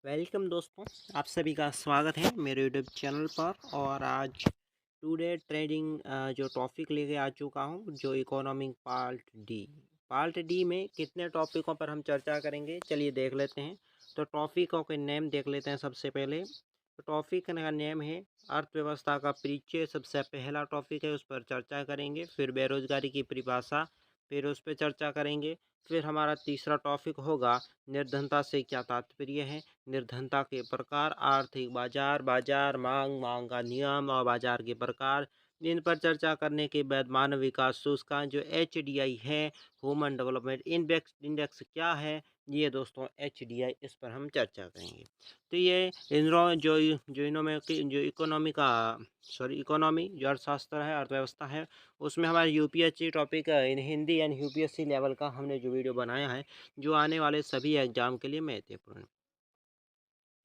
Welcome दोस्तों, आप सभी का स्वागत है मेरे यूट्यूब चैनल पर। और आज टुडे ट्रेडिंग जो टॉपिक लेके आ चुका हूँ, जो इकोनॉमिक पार्ट डी में कितने टॉपिकों पर हम चर्चा करेंगे, चलिए देख लेते हैं। तो टॉपिकों के नेम देख लेते हैं। सबसे पहले तो टॉपिक का नेम है अर्थव्यवस्था का परिचय। सबसे पहला टॉपिक है, उस पर चर्चा करेंगे। फिर बेरोजगारी की परिभाषा, फिर उस पर चर्चा करेंगे। फिर हमारा तीसरा टॉपिक होगा निर्धनता से क्या तात्पर्य है, निर्धनता के प्रकार, आर्थिक बाजार, बाजार मांग, मांग का नियम और बाजार के प्रकार। इन पर चर्चा करने के बाद मानव विकास सूचकांक जो HDI है, ह्यूमन डेवलपमेंट इंडेक्स इंडेक्स क्या है, ये दोस्तों HDI, इस पर हम चर्चा करेंगे। तो ये जो इकोनॉमी का इकोनॉमी जो अर्थशास्त्र है, अर्थव्यवस्था है, उसमें हमारे यूपीएससी टॉपिक इन हिंदी यानी यूपीएससी लेवल का हमने जो वीडियो बनाया है, जो आने वाले सभी एग्जाम के लिए महत्वपूर्ण है।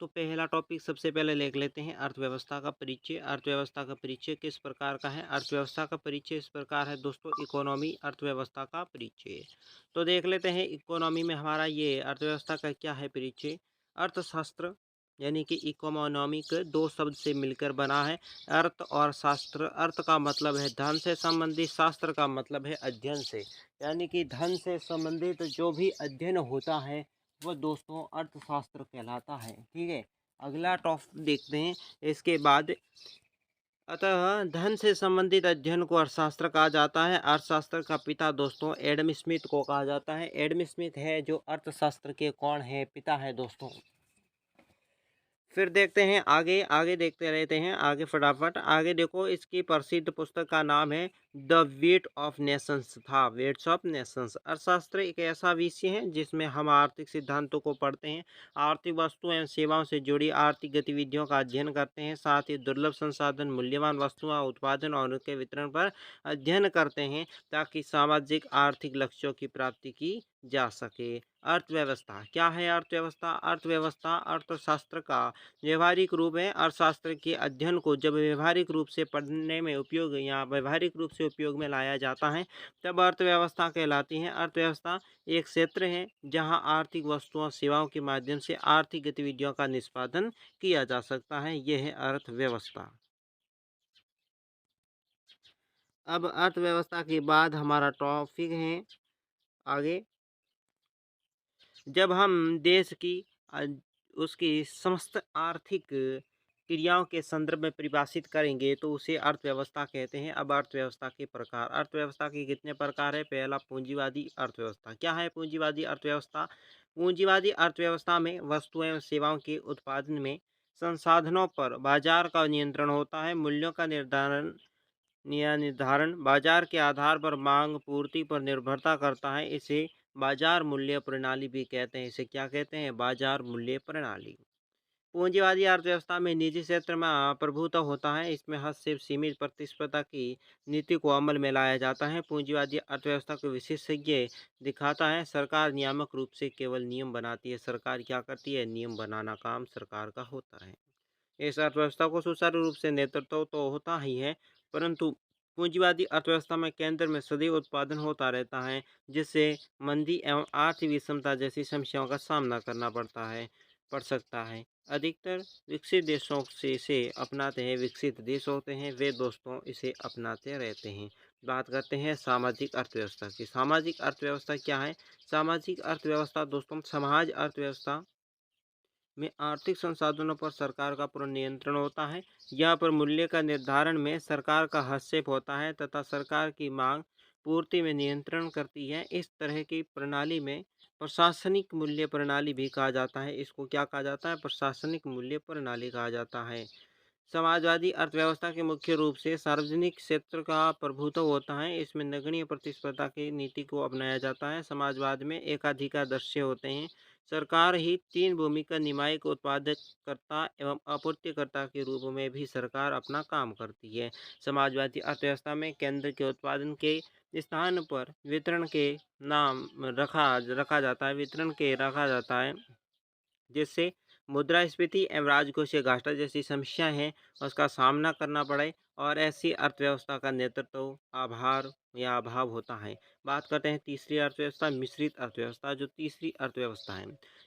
तो पहला टॉपिक सबसे पहले देख लेते हैं, अर्थव्यवस्था का परिचय। अर्थव्यवस्था का परिचय किस प्रकार का है? अर्थव्यवस्था का परिचय इस प्रकार है दोस्तों, इकोनॉमी अर्थव्यवस्था का परिचय। तो देख लेते हैं इकोनॉमी में हमारा ये अर्थव्यवस्था का क्या है परिचय। अर्थशास्त्र यानी कि इकोनॉमिक दो शब्द से मिलकर बना है, अर्थ और शास्त्र। अर्थ का मतलब है धन से संबंधित, शास्त्र का मतलब है अध्ययन से, यानी कि धन से संबंधित जो भी अध्ययन होता है वो दोस्तों अर्थशास्त्र कहलाता है। ठीक है, अगला टॉपिक देखते हैं इसके बाद। अतः धन से संबंधित अध्ययन को अर्थशास्त्र कहा जाता है। अर्थशास्त्र का पिता दोस्तों एडम स्मिथ को कहा जाता है। एडम स्मिथ है जो अर्थशास्त्र के कौन है, पिता है दोस्तों। फिर देखते हैं आगे, आगे देखते रहते हैं आगे, फटाफट आगे देखो। इसकी प्रसिद्ध पुस्तक का नाम है द वेट ऑफ नेशंस था, वेट्स ऑफ नेशंस। अर्थशास्त्र एक ऐसा विषय है जिसमें हम आर्थिक सिद्धांतों को पढ़ते हैं, आर्थिक वस्तुओं एवं सेवाओं से जुड़ी आर्थिक गतिविधियों का अध्ययन करते हैं, साथ ही दुर्लभ संसाधन, मूल्यवान वस्तुओं उत्पादन और उनके वितरण पर अध्ययन करते हैं, ताकि सामाजिक आर्थिक लक्ष्यों की प्राप्ति की जा सके। अर्थव्यवस्था क्या है? अर्थव्यवस्था अर्थव्यवस्था अर्थशास्त्र का व्यवहारिक रूप है। अर्थशास्त्र के अध्ययन को जब व्यवहारिक रूप से पढ़ने में उपयोग या व्यवहारिक रूप से उपयोग में लाया जाता है, तब अर्थव्यवस्था कहलाती है। अर्थव्यवस्था एक क्षेत्र है जहां आर्थिक वस्तुओं सेवाओं के माध्यम से आर्थिक गतिविधियों का निष्पादन किया जा सकता है। यह है अर्थव्यवस्था। अब अर्थव्यवस्था के बाद हमारा टॉपिक है आगे, जब हम देश की अ, उसकी समस्त आर्थिक क्रियाओं के संदर्भ में परिभाषित करेंगे तो उसे अर्थव्यवस्था कहते हैं। अब अर्थव्यवस्था के प्रकार, अर्थव्यवस्था के कितने प्रकार है? पहला पूंजीवादी अर्थव्यवस्था। क्या है पूंजीवादी अर्थव्यवस्था? पूंजीवादी अर्थव्यवस्था में वस्तुओं एवं सेवाओं के उत्पादन में संसाधनों पर बाजार का नियंत्रण होता है। मूल्यों का निर्धारण बाजार के आधार पर मांग पूर्ति पर निर्भरता करता है। इसे बाजार मूल्य प्रणाली भी कहते हैं। इसे क्या कहते हैं? बाजार मूल्य प्रणाली। पूंजीवादी अर्थव्यवस्था में निजी क्षेत्र में प्रभुत्व होता है। इसमें हस्तक्षेप सीमित प्रतिस्पर्धा की नीति को अमल में लाया जाता है। पूंजीवादी अर्थव्यवस्था को विशेषज्ञ दिखाता है। सरकार नियामक रूप से केवल नियम बनाती है। सरकार क्या करती है? नियम बनाना काम सरकार का होता है। इस अर्थव्यवस्था को सुचारू रूप से नेतृत्व तो होता ही है, परंतु पूंजीवादी अर्थव्यवस्था में केंद्र में सदैव उत्पादन होता रहता है, जिससे मंदी एवं आर्थिक विषमता जैसी समस्याओं का सामना करना पड़ सकता है। अधिकतर विकसित देशों से इसे अपनाते हैं, विकसित देश होते हैं वे दोस्तों इसे अपनाते रहते हैं। बात करते हैं सामाजिक अर्थव्यवस्था की। सामाजिक अर्थव्यवस्था क्या है? सामाजिक अर्थव्यवस्था दोस्तों समाज अर्थव्यवस्था में आर्थिक संसाधनों पर सरकार का पूर्ण नियंत्रण होता है। यहाँ पर मूल्य का निर्धारण में सरकार का हस्तक्षेप होता है तथा सरकार की मांग पूर्ति में नियंत्रण करती है। इस तरह की प्रणाली में प्रशासनिक मूल्य प्रणाली भी कहा जाता है। इसको क्या कहा जाता है? प्रशासनिक मूल्य प्रणाली कहा जाता है। समाजवादी अर्थव्यवस्था के मुख्य रूप से सार्वजनिक क्षेत्र का प्रभुत्व होता है। इसमें नगण्य प्रतिस्पर्धा की नीति को अपनाया जाता है। समाजवाद में एकाधिकार दृश्य होते हैं। सरकार ही तीन भूमिका नियामक, उत्पादककर्ता एवं आपूर्तिकर्ता के रूप में भी सरकार अपना काम करती है। समाजवादी अर्थव्यवस्था में केंद्र के उत्पादन के स्थान पर वितरण के नाम रखा रखा जाता है, वितरण के रखा जाता है, जिससे मुद्रास्फीति एवं राजकोषीय घाटा जैसी समस्याएं हैं उसका सामना करना पड़े और ऐसी अर्थव्यवस्था का नेतृत्व आभार या अभाव होता है। बात करते हैं तीसरी अर्थव्यवस्था, मिश्रित अर्थव्यवस्था। जो तीसरी अर्थव्यवस्था है,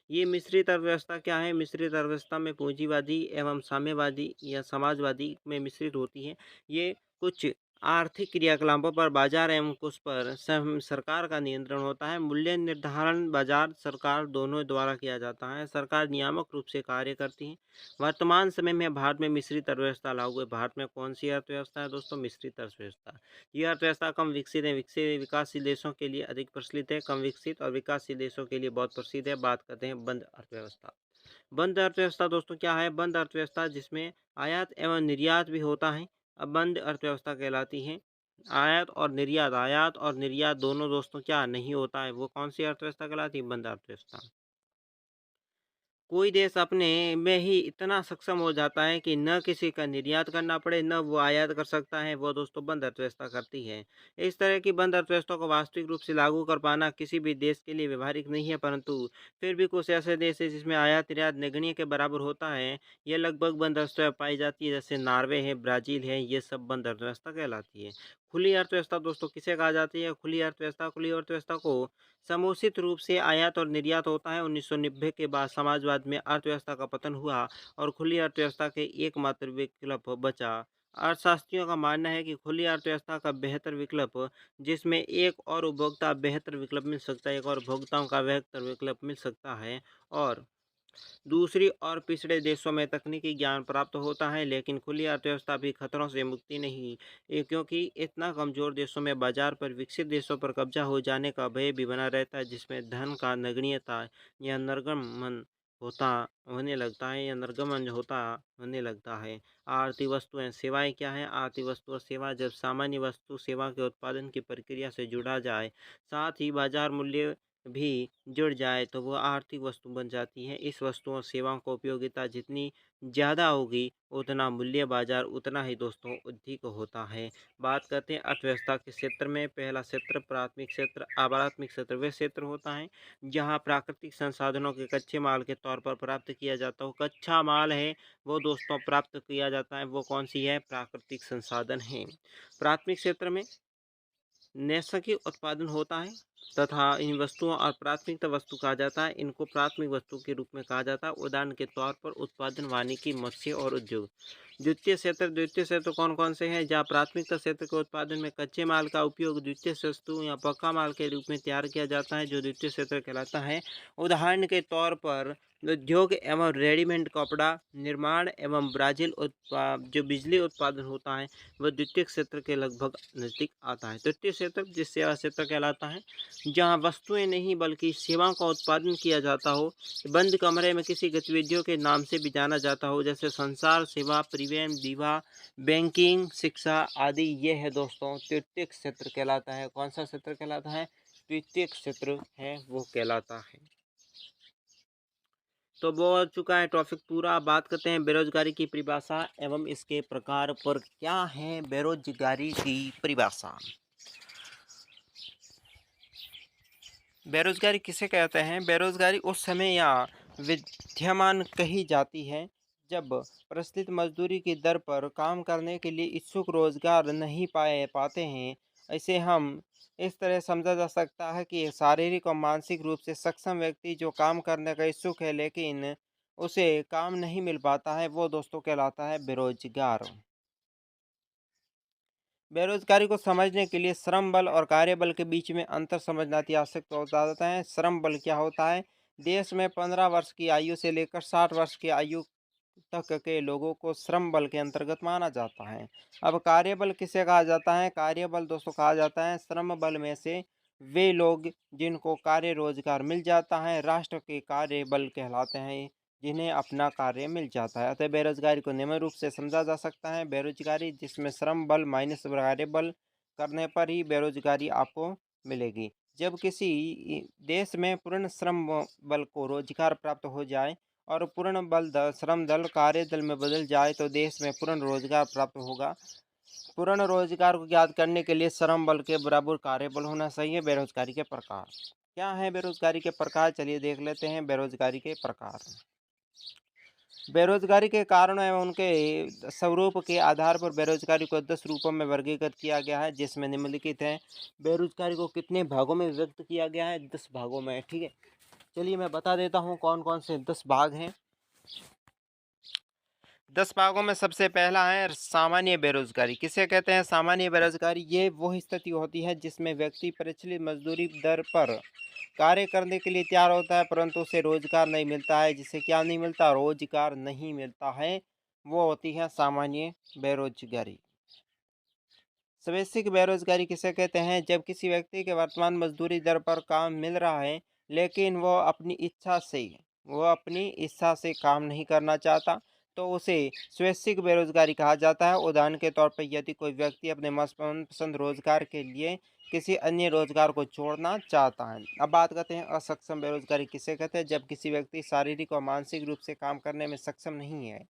ये मिश्रित अर्थव्यवस्था क्या है? मिश्रित अर्थव्यवस्था में पूंजीवादी एवं साम्यवादी या समाजवादी में मिश्रित होती है। ये कुछ आर्थिक क्रियाकलापों पर बाजार एवं कुछ पर सरकार का नियंत्रण होता है। मूल्य निर्धारण बाजार सरकार दोनों द्वारा किया जाता है। सरकार नियामक रूप से कार्य करती है। वर्तमान समय में भारत में मिश्रित अर्थव्यवस्था लागू है। भारत में कौन सी अर्थव्यवस्था है दोस्तों? मिश्रित अर्थव्यवस्था। यह अर्थव्यवस्था कम विकसित है। विकसित विकासशील देशों के लिए अधिक प्रचलित है, कम विकसित और विकासशील देशों के लिए बहुत प्रसिद्ध है। बात करते हैं बंद अर्थव्यवस्था। बंद अर्थव्यवस्था दोस्तों क्या है? बंद अर्थव्यवस्था जिसमें आयात एवं निर्यात भी होता है, अब बंद अर्थव्यवस्था कहलाती है। आयात और निर्यात दोनों दोस्तों क्या नहीं होता है, वो कौन सी अर्थव्यवस्था कहलाती है? बंद अर्थव्यवस्था। कोई देश अपने में ही इतना सक्षम हो जाता है कि न किसी का निर्यात करना पड़े, न वो आयात कर सकता है, वो दोस्तों बंद अर्थव्यवस्था करती है। इस तरह की बंद अर्थव्यवस्था को वास्तविक रूप से लागू कर पाना किसी भी देश के लिए व्यवहारिक नहीं है, परंतु फिर भी कुछ ऐसे देश हैं जिसमें आयात निर्यात नगण्य के बराबर होता है। ये लगभग बंद अर्थव्यवस्था पाई जाती है, जैसे नॉर्वे है, ब्राज़ील है, ये सब बंद अर्थव्यवस्था कहलाती है। खुली अर्थव्यवस्था दोस्तों किसे कहा जाती है? खुली अर्थव्यवस्था को समूचित रूप से आयात और निर्यात होता है। 1990 के बाद समाजवाद में अर्थव्यवस्था का पतन हुआ और खुली अर्थव्यवस्था के एकमात्र विकल्प बचा। अर्थशास्त्रियों का मानना है कि खुली अर्थव्यवस्था का बेहतर विकल्प, जिसमें एक और उपभोक्ता बेहतर विकल्प मिल सकता है, एक और उपभोक्ताओं का बेहतर विकल्प मिल सकता है, और दूसरी ओर पिछड़े देशों में तकनीकी ज्ञान प्राप्त होता है। लेकिन खुली अर्थव्यवस्था भी खतरों से मुक्ति नहीं, क्योंकि इतना कमजोर देशों में बाजार पर विकसित देशों पर कब्जा हो जाने का भय भी बना रहता है, जिसमें धन का नगण्यता या निर्गमन होता होने लगता है या निर्गमन होता होने लगता है। आर्थिक वस्तुएं सेवाएं क्या है? आर्थिक वस्तु और सेवा जब सामान्य वस्तु सेवा के उत्पादन की प्रक्रिया से जुड़ा जाए, साथ ही बाजार मूल्य भी जुड़ जाए, तो वो आर्थिक वस्तु बन जाती है। इस वस्तुओं और सेवाओं की उपयोगिता जितनी ज़्यादा होगी, उतना मूल्य बाजार उतना ही दोस्तों अधिक होता है। बात करते हैं अर्थव्यवस्था के क्षेत्र में। पहला क्षेत्र प्राथमिक क्षेत्र। अप्राथमिक क्षेत्र वह क्षेत्र होता है जहाँ प्राकृतिक संसाधनों के कच्चे माल के तौर पर प्राप्त किया जाता हो। कच्चा माल है वो दोस्तों प्राप्त किया जाता है, वो कौन सी है? प्राकृतिक संसाधन है। प्राथमिक क्षेत्र में नैसर्गिक उत्पादन होता है तथा इन वस्तुओं और प्राथमिक वस्तु कहा जाता है। इनको प्राथमिक वस्तु के रूप में कहा जाता है। उदाहरण के तौर पर उत्पादन, वानिकी, मत्स्य और उद्योग। द्वितीय क्षेत्र कौन कौन से हैं? जहाँ प्राथमिकता क्षेत्र के उत्पादन में कच्चे माल का उपयोग द्वितीय वस्तु या पक्का माल के रूप में तैयार किया जाता है, जो द्वितीय क्षेत्र कहलाता है। उदाहरण के तौर पर उद्योग एवं रेडीमेड कपड़ा निर्माण एवं जो बिजली उत्पादन होता है, वह द्वितीय क्षेत्र के लगभग नज़दीक आता है। तृतीय क्षेत्र जिस सेवा क्षेत्र कहलाता है, जहाँ वस्तुएं नहीं बल्कि सेवाओं का उत्पादन किया जाता हो। बंद कमरे में किसी गतिविधियों के नाम से भी जाना जाता हो, जैसे संचार सेवा, परिवहन, विवाह, बैंकिंग, शिक्षा आदि। ये है दोस्तों तृतीय क्षेत्र कहलाता है। कौन सा क्षेत्र कहलाता है? तृतीय क्षेत्र है वो कहलाता है। तो वो हो चुका है टॉपिक पूरा। बात करते हैं बेरोजगारी की परिभाषा एवं इसके प्रकार पर। क्या है बेरोजगारी की परिभाषा? बेरोजगारी किसे कहते हैं? बेरोजगारी उस समय या विद्यमान कही जाती है जब प्रचलित मजदूरी की दर पर काम करने के लिए इच्छुक रोजगार नहीं पाते हैं। इसे हम इस तरह समझा जा सकता है कि शारीरिक और मानसिक रूप से सक्षम व्यक्ति जो काम करने का इच्छुक है लेकिन उसे काम नहीं मिल पाता है, वो दोस्तों कहलाता है बेरोजगार। बेरोजगारी को समझने के लिए श्रम बल और कार्यबल के बीच में अंतर समझना अति आवश्यक हो जाता है। श्रम बल क्या होता है? देश में 15 वर्ष की आयु से लेकर 60 वर्ष की आयु तक के लोगों को श्रम बल के अंतर्गत माना जाता है। अब कार्यबल किसे कहा जाता है? कार्यबल दोस्तों कहा जाता है श्रम बल में से वे लोग जिनको कार्य रोजगार मिल जाता है। राष्ट्र के कार्य बल कहलाते हैं जिन्हें अपना कार्य मिल जाता है। अतः बेरोजगारी को निम्न रूप से समझा जा सकता है। बेरोजगारी जिसमें श्रम बल माइनस कार्य बल करने पर ही बेरोजगारी आपको मिलेगी। जब किसी देश में पूर्ण श्रम बल को रोजगार प्राप्त हो जाए और पूर्ण श्रम दल कार्य दल में बदल जाए तो देश में पूर्ण रोजगार प्राप्त होगा। पूर्ण रोजगार को ज्ञात करने के लिए श्रम बल के बराबर कार्य बल होना चाहिए। बेरोजगारी के प्रकार क्या है? बेरोजगारी के प्रकार चलिए देख लेते हैं। बेरोजगारी के प्रकार बेरोजगारी के कारण एवं उनके स्वरूप के आधार पर बेरोजगारी को 10 रूपों में वर्गीकृत किया गया है, जिसमें निम्नलिखित हैं। बेरोजगारी को कितने भागों में व्यक्त किया गया है? 10 भागों में, ठीक है। चलिए मैं बता देता हूँ कौन कौन से 10 भाग हैं। 10 भागों में सबसे पहला है सामान्य बेरोजगारी। किसे कहते हैं सामान्य बेरोजगारी? ये वो स्थिति होती है जिसमें व्यक्ति प्रचलित मजदूरी दर पर कार्य करने के लिए तैयार होता है, परंतु उसे रोजगार नहीं मिलता है। जिसे क्या नहीं मिलता? रोजगार नहीं मिलता है, वो होती है सामान्य बेरोजगारी। स्वैच्छिक बेरोजगारी किसे कहते हैं? जब किसी व्यक्ति के वर्तमान मजदूरी दर पर काम मिल रहा है, लेकिन वो अपनी इच्छा से काम नहीं करना चाहता, तो उसे स्वैच्छिक बेरोजगारी कहा जाता है। उदाहरण के तौर पर यदि कोई व्यक्ति अपने मनपसंद रोजगार के लिए किसी अन्य रोजगार को छोड़ना चाहता है। अब बात करते हैं असक्षम बेरोजगारी किसे कहते हैं? जब किसी व्यक्ति शारीरिक और मानसिक रूप से काम करने में सक्षम नहीं है,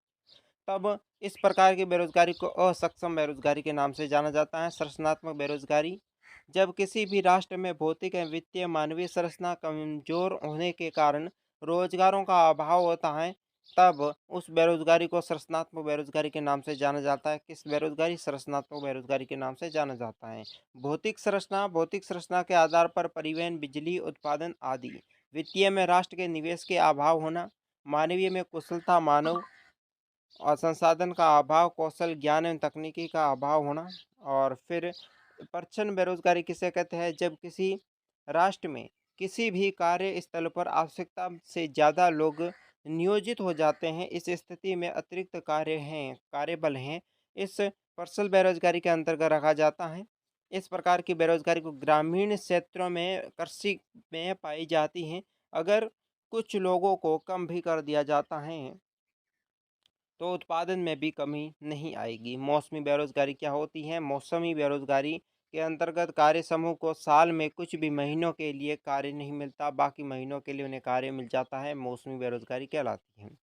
तब इस प्रकार की बेरोजगारी को असक्षम बेरोजगारी के नाम से जाना जाता है। संरचनात्मक बेरोजगारी, जब किसी भी राष्ट्र में भौतिक एवं वित्तीय मानवीय संरचना कमजोर होने के कारण रोजगारों का अभाव होता है, तब उस बेरोजगारी को संरचनात्मक बेरोजगारी के नाम से जाना जाता है। किस बेरोजगारी? संरचनात्मक बेरोजगारी के नाम से जाना जाता है। भौतिक संरचना के आधार पर परिवहन, बिजली उत्पादन आदि। वित्तीय में राष्ट्र के निवेश के अभाव होना। मानवीय में कुशलता, मानव और संसाधन का अभाव, कौशल, ज्ञान एवं तकनीकी का अभाव होना। और फिर प्रच्छन्न बेरोजगारी किसे कहते हैं? जब किसी राष्ट्र में किसी भी कार्य स्थल पर आवश्यकता से ज़्यादा लोग नियोजित हो जाते हैं, इस स्थिति में अतिरिक्त कार्यबल हैं, इस पर्सल बेरोजगारी के अंतर्गत रखा जाता है। इस प्रकार की बेरोजगारी को ग्रामीण क्षेत्रों में कृषि में पाई जाती है। अगर कुछ लोगों को कम भी कर दिया जाता है, तो उत्पादन में भी कमी नहीं आएगी। मौसमी बेरोजगारी क्या होती है? मौसमी बेरोजगारी के अंतर्गत कार्य समूह को साल में कुछ भी महीनों के लिए कार्य नहीं मिलता, बाकी महीनों के लिए उन्हें कार्य मिल जाता है, मौसमी बेरोजगारी कहलाती है।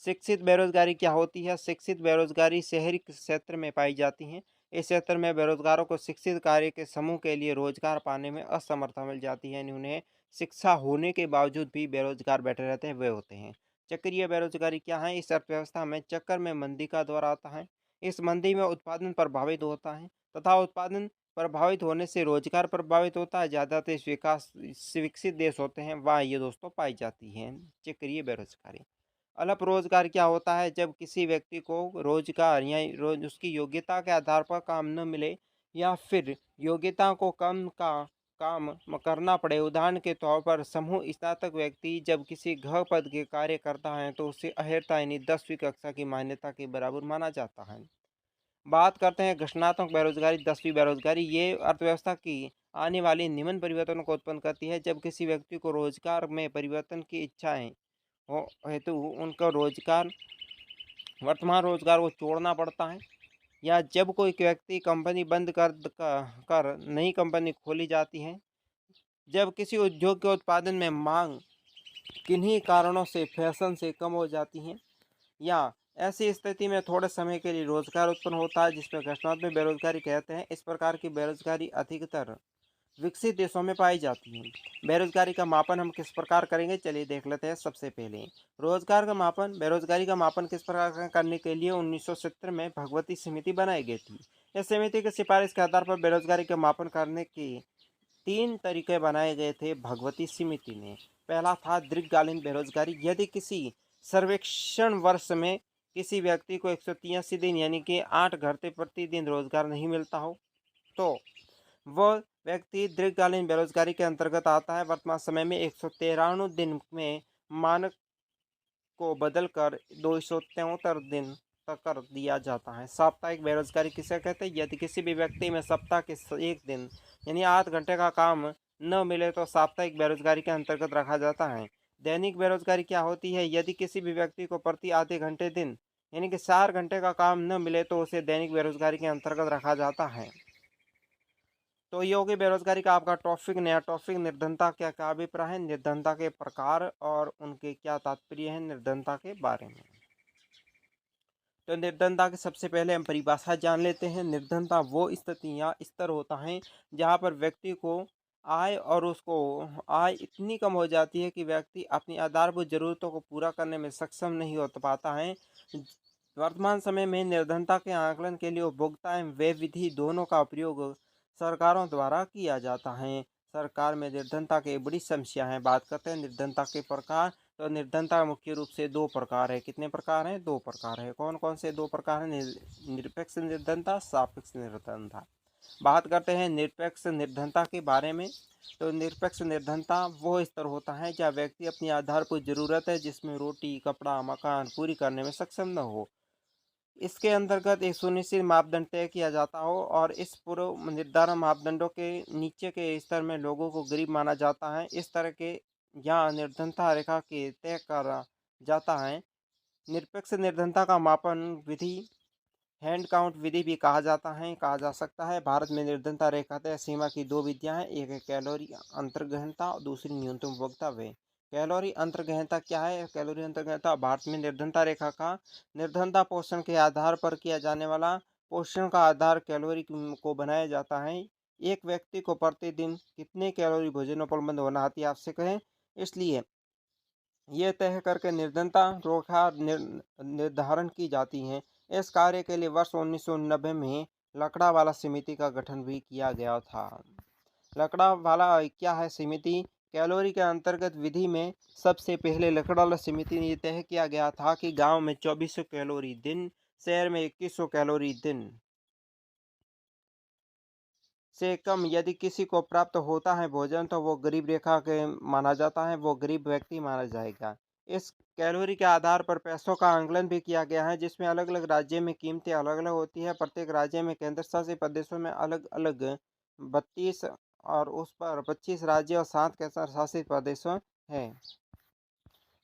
शिक्षित बेरोजगारी क्या होती है? शिक्षित बेरोजगारी शहरी क्षेत्र में पाई जाती है। इस क्षेत्र में बेरोजगारों को शिक्षित कार्य के समूह के लिए रोजगार पाने में असमर्थता मिल जाती है, यानी उन्हें शिक्षा होने के बावजूद भी बेरोजगार बैठे रहते हैं, वे होते हैं। चक्रीय बेरोजगारी क्या है? इस अर्थव्यवस्था में चक्कर में मंदी का दौर आता है। इस मंदी में उत्पादन प्रभावित होता है तथा उत्पादन प्रभावित होने से रोजगार प्रभावित होता है। ज़्यादातर विकसित देश होते हैं, वहाँ ये दोस्तों पाई जाती है चक्रीय बेरोजगारी। अल्प रोजगार क्या होता है? जब किसी व्यक्ति को रोजगार या रोज उसकी योग्यता के आधार पर काम न मिले, या फिर योग्यता को कम का काम करना पड़े। उदाहरण के तौर पर समूह स्नातक व्यक्ति जब किसी घ पद के कार्य करता है, तो उसे अहर्ता यानी 10वीं कक्षा की मान्यता के बराबर माना जाता है। बात करते हैं घोषणात्मक बेरोजगारी, 10वीं बेरोजगारी। ये अर्थव्यवस्था की आने वाली निम्न परिवर्तनों को उत्पन्न करती है। जब किसी व्यक्ति को रोजगार में परिवर्तन की इच्छाएं हो हेतु उनका वर्तमान रोजगार को छोड़ना पड़ता है, या जब कोई व्यक्ति कंपनी बंद कर नई कंपनी खोली जाती है, जब किसी उद्योग के उत्पादन में मांग किन्हीं कारणों से फैशन से कम हो जाती है, या ऐसी स्थिति में थोड़े समय के लिए रोजगार उत्पन्न होता है, जिसमें घोषणात्मक बेरोजगारी कहते हैं। इस प्रकार की बेरोजगारी अधिकतर विकसित देशों में पाई जाती है। बेरोजगारी का मापन हम किस प्रकार करेंगे? चलिए देख लेते हैं। सबसे पहले रोजगार का मापन, बेरोजगारी का मापन किस प्रकार करने के लिए 1970 में भगवती समिति बनाई गई थी। इस समिति की सिफारिश के आधार पर बेरोजगारी का मापन करने के 3 तरीके बनाए गए थे भगवती समिति ने। पहला था दीर्घकालीन बेरोजगारी। यदि किसी सर्वेक्षण वर्ष में किसी व्यक्ति को 183 दिन यानी कि 8 घंटे प्रतिदिन रोजगार नहीं मिलता हो, तो वह व्यक्ति दीर्घकालीन बेरोजगारी के अंतर्गत आता है। वर्तमान समय में 193 दिन में मानक को बदलकर 273 दिन तक कर दिया जाता है। साप्ताहिक बेरोजगारी किसे कहते हैं? यदि किसी भी व्यक्ति में सप्ताह के एक दिन यानी 8 घंटे का काम न मिले, तो साप्ताहिक बेरोजगारी के अंतर्गत रखा जाता है। दैनिक बेरोजगारी क्या होती है? यदि किसी भी व्यक्ति को प्रति आधे घंटे दिन यानी कि 4 घंटे का काम न मिले, तो उसे दैनिक बेरोजगारी के अंतर्गत रखा जाता है। तो ये होगी बेरोजगारी का आपका टॉपिक। नया टॉपिक निर्धनता, क्या क्या अभिप्राय है, निर्धनता के प्रकार और उनके क्या तात्पर्य है निर्धनता के बारे में। तो निर्धनता के सबसे पहले हम परिभाषा जान लेते हैं। निर्धनता वो स्थिति या स्तर होता है जहाँ पर व्यक्ति को आय और उसको आय इतनी कम हो जाती है कि व्यक्ति अपनी आधारभूत ज़रूरतों को पूरा करने में सक्षम नहीं हो पाता है। वर्तमान समय में निर्धनता के आकलन के लिए उपभोक्ता एवं व्यय विधि दोनों का प्रयोग सरकारों द्वारा किया जाता है। सरकार में निर्धनता की बड़ी समस्या है। बात करते हैं निर्धनता के प्रकार। तो निर्धनता मुख्य रूप से दो प्रकार है। कितने प्रकार हैं? दो प्रकार है। कौन कौन से दो प्रकार हैं? निरपेक्ष निर्धनता, सापेक्ष निर्धनता। बात करते हैं निरपेक्ष निर्धनता के बारे में। तो निरपेक्ष निर्धनता वो स्तर होता है जहाँ व्यक्ति अपनी आधारभूत जरूरत है जिसमें रोटी, कपड़ा, मकान पूरी करने में सक्षम न हो। इसके अंतर्गत एक सुनिश्चित मापदंड तय किया जाता हो और इस पूर्व निर्धारण मापदंडों के नीचे के स्तर में लोगों को गरीब माना जाता है। इस तरह के यहाँ निर्धनता रेखा के तय करा जाता है। निरपेक्ष निर्धनता का मापन विधि हैंड काउंट विधि भी कहा जा सकता है। भारत में निर्धनता रेखा तय सीमा की दो विधियां हैं। एक है कैलोरी अंतर्गहनता और दूसरी न्यूनतम उपभोक्ता व्यय। कैलोरी अंतर्गहनता क्या है? कैलोरी अंतर्गहनता भारत में निर्धनता रेखा का निर्धनता पोषण के आधार पर किया जाने वाला पोषण का आधार कैलोरी को बनाया जाता है। एक व्यक्ति को प्रतिदिन कितने कैलोरी भोजन उपलब्ध होना अति आवश्यक है। इसलिए ये तय करके निर्धनता रेखा निर्धारण की जाती है। इस कार्य के लिए वर्ष 1990 में लकड़ावाला समिति का गठन भी किया गया था। लकड़ावाला क्या है समिति? कैलोरी के अंतर्गत विधि में सबसे पहले लकड़ावाला समिति ने यह तय किया गया था कि गांव में 2400 कैलोरी दिन, शहर में 2100 कैलोरी दिन से कम यदि किसी को प्राप्त होता है भोजन तो वो गरीब रेखा के माना जाता है, वो गरीब व्यक्ति माना जाएगा। इस कैलोरी के आधार पर पैसों का आंकलन भी किया गया है जिसमें अलग अलग राज्य में कीमतें अलग अलग होती है। प्रत्येक राज्य में केंद्र शासित प्रदेशों में अलग अलग 32 और उस पर 25 राज्य और 7 केंद्र शासित प्रदेशों है।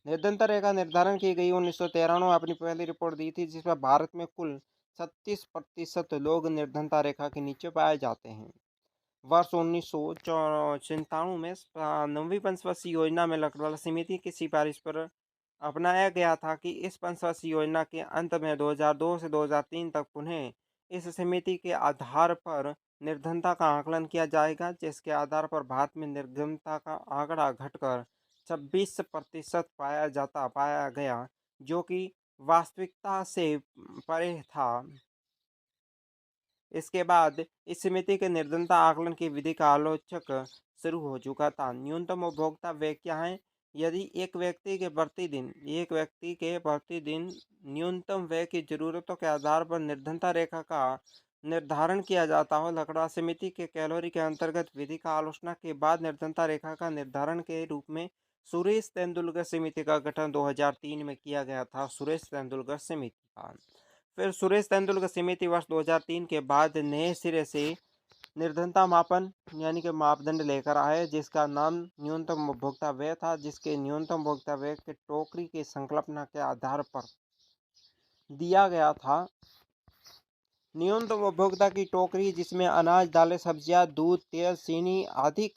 निर्धनता रेखा निर्धारण की गई 1993 में अपनी पहली रिपोर्ट दी थी जिसमें भारत में कुल 36% लोग निर्धनता रेखा के नीचे पाए जाते हैं। वर्ष 1997 में 9वीं पंचवर्षीय योजना में लकड़वाला समिति की सिफारिश पर अपनाया गया था कि इस पंचवर्षीय योजना के अंत में 2002 से 2003 तक पुनः इस समिति के आधार पर निर्धनता का आकलन किया जाएगा जिसके आधार पर भारत में निर्धनता का आंकड़ा घटकर 26% पाया गया जो कि वास्तविकता से परे था। इसके बाद इस समिति के निर्धनता आकलन की विधि का आलोचक शुरू हो चुका था। न्यूनतम उपभोक्ता व्यय क्या है? यदि एक व्यक्ति के प्रतिदिन न्यूनतम व्यय की जरूरतों के आधार पर निर्धनता रेखा का निर्धारण किया जाता हो। लकड़ा समिति के कैलोरी के अंतर्गत विधि का आलोचना के बाद निर्धनता रेखा का निर्धारण के रूप में सुरेश तेंदुलकर समिति का गठन 2003 में किया गया था। सुरेश तेंदुलकर समिति का फिर सुरेश तेंदुलकर समिति वर्ष 2003 के बाद नए सिरे से निर्धनता मापन यानी कि मापदंड लेकर आए जिसका नाम न्यूनतम उपभोक्ता व्यय था, जिसके न्यूनतम उपभोक्ता व्यय के टोकरी की संकल्पना के आधार पर दिया गया था। न्यूनतम उपभोक्ता की टोकरी जिसमें अनाज, दालें, सब्जियां, दूध, तेल, चीनी आदि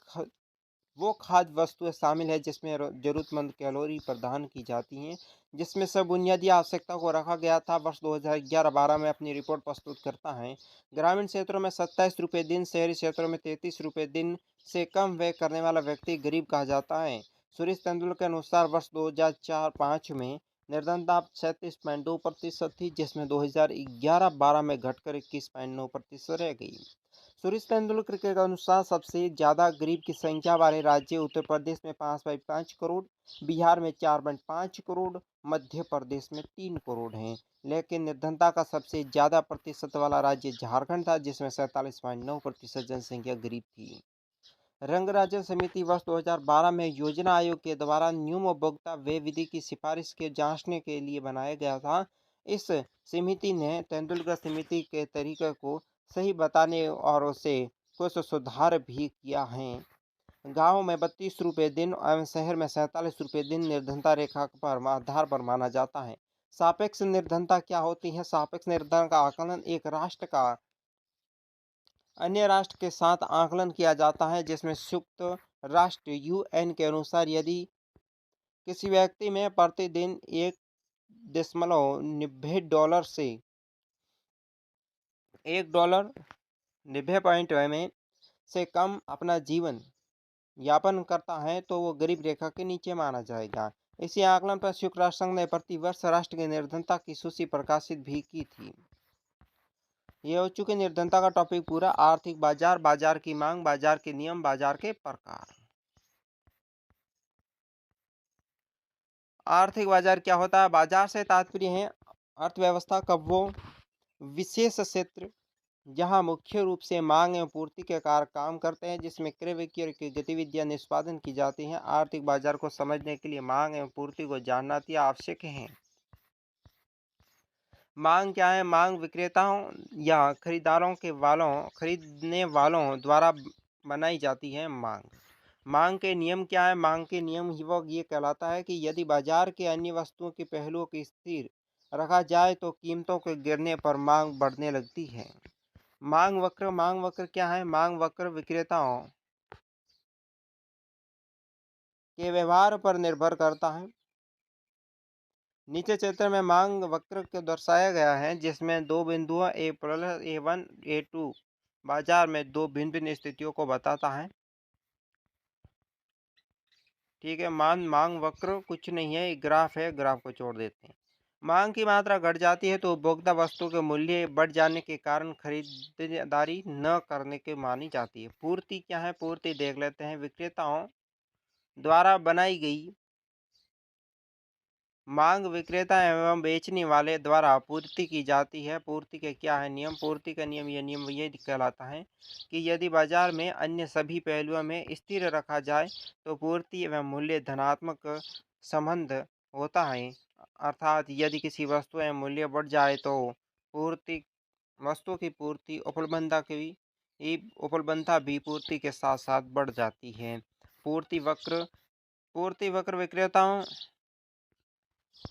वो खाद्य वस्तुएं शामिल है जिसमें जरूरतमंद कैलोरी प्रदान की जाती हैं, जिसमें सब बुनियादी आवश्यकता को रखा गया था। वर्ष 2011-12 में अपनी रिपोर्ट प्रस्तुत करता है। ग्रामीण क्षेत्रों में 27 रुपये दिन, शहरी क्षेत्रों में 33 रुपये दिन से कम व्यय करने वाला व्यक्ति गरीब कहा जाता है। सुरेश तेंदुलकर के अनुसार वर्ष 2004-5 में निर्धनता 36.2% थी जिसमें 2011-12 में घटकर 21.9% रह गई। सुरेश तेंदुलकर के अनुसार सबसे ज़्यादा गरीब की संख्या वाले राज्य उत्तर प्रदेश में 5.5 करोड़, बिहार में 4.5 करोड़, मध्य प्रदेश में 3 करोड़ हैं। लेकिन निर्धनता का सबसे ज़्यादा प्रतिशत वाला राज्य झारखंड था जिसमें 47.9% जनसंख्या गरीब थी। रंग राज्य समिति वर्ष 2012 में योजना आयोग के द्वारा न्यूनतम उपभोक्ता व्यय विधि की सिफारिश के जांचने के लिए बनाया गया था। इस समिति ने तेंदुलकर समिति के तरीके को सही बताने और उसे कुछ सुधार भी किया है। गाँव में 32 रुपये दिन एवं शहर में 47 रुपये दिन निर्धनता रेखा पर आधार पर माना जाता है। सापेक्ष निर्धनता क्या होती है? सापेक्ष निर्धनता का आकलन एक राष्ट्र का अन्य राष्ट्र के साथ आकलन किया जाता है जिसमें संयुक्त राष्ट्र यूएन के अनुसार यदि किसी व्यक्ति में प्रतिदिन 1.90 से $1.90 में से कम अपना जीवन यापन करता है तो वो गरीब रेखा के नीचे माना जाएगा। इसी आकलन पर संयुक्त राष्ट्र संघ ने प्रतिवर्ष राष्ट्र की निर्धनता की सूची प्रकाशित भी की थी। ये हो चुकी निर्धनता का टॉपिक पूरा। आर्थिक बाजार, बाजार की मांग, बाजार के नियम, बाजार के प्रकार। आर्थिक बाजार क्या होता है? बाजार से तात्पर्य है अर्थव्यवस्था का वो विशेष क्षेत्र जहां मुख्य रूप से मांग एवं पूर्ति के कारक काम करते हैं, जिसमें क्रय विक्रय की गतिविधियां निष्पादन की जाती हैं। आर्थिक बाजार को समझने के लिए मांग एवं पूर्ति को जानना अति आवश्यक है। मांग क्या है? मांग विक्रेताओं या खरीदने वालों द्वारा बनाई जाती है। मांग के नियम क्या है? मांग के नियम युवक ये कहलाता है कि यदि बाजार के अन्य वस्तुओं के पहलुओं को स्थिर रखा जाए तो कीमतों के गिरने पर मांग बढ़ने लगती है। मांग वक्र क्या है? मांग वक्र विक्रेताओं के व्यवहार पर निर्भर करता है। नीचे चित्र में मांग वक्र को दर्शाया गया है, जिसमें दो बिंदुओं A1 A2 बाजार में दो भिन्न भिन्न स्थितियों को बताता है। ठीक है, मांग वक्र कुछ नहीं है, एक ग्राफ है, ग्राफ को छोड़ देते हैं। मांग की मात्रा घट जाती है तो उपभोक्ता वस्तु के मूल्य बढ़ जाने के कारण खरीदारी न करने की मानी जाती है। पूर्ति क्या है? पूर्ति देख लेते हैं। विक्रेताओं द्वारा बनाई गई मांग विक्रेता एवं बेचने वाले द्वारा पूर्ति की जाती है। पूर्ति के क्या है नियम? पूर्ति का नियम ये कहलाता है कि यदि बाजार में अन्य सभी पहलुओं में स्थिर रखा जाए तो पूर्ति एवं मूल्य धनात्मक संबंध होता है। अर्थात यदि किसी वस्तु एवं मूल्य बढ़ जाए तो पूर्ति वस्तु की पूर्ति उपलब्धता भी पूर्ति के साथ साथ बढ़ जाती है। पूर्ति वक्र विक्रेताओं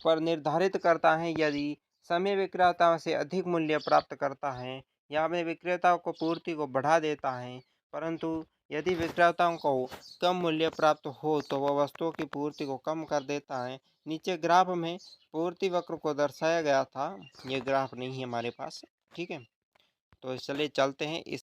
पर निर्धारित करता है। यदि समय विक्रेताओं से अधिक मूल्य प्राप्त करता है या वे विक्रेताओं को पूर्ति को बढ़ा देता है, परंतु यदि विक्रेताओं को कम मूल्य प्राप्त हो तो वह वस्तुओं की पूर्ति को कम कर देता है। नीचे ग्राफ में पूर्ति वक्र को दर्शाया गया था, ये ग्राफ नहीं है हमारे पास। ठीक है, तो चलिए चलते हैं इस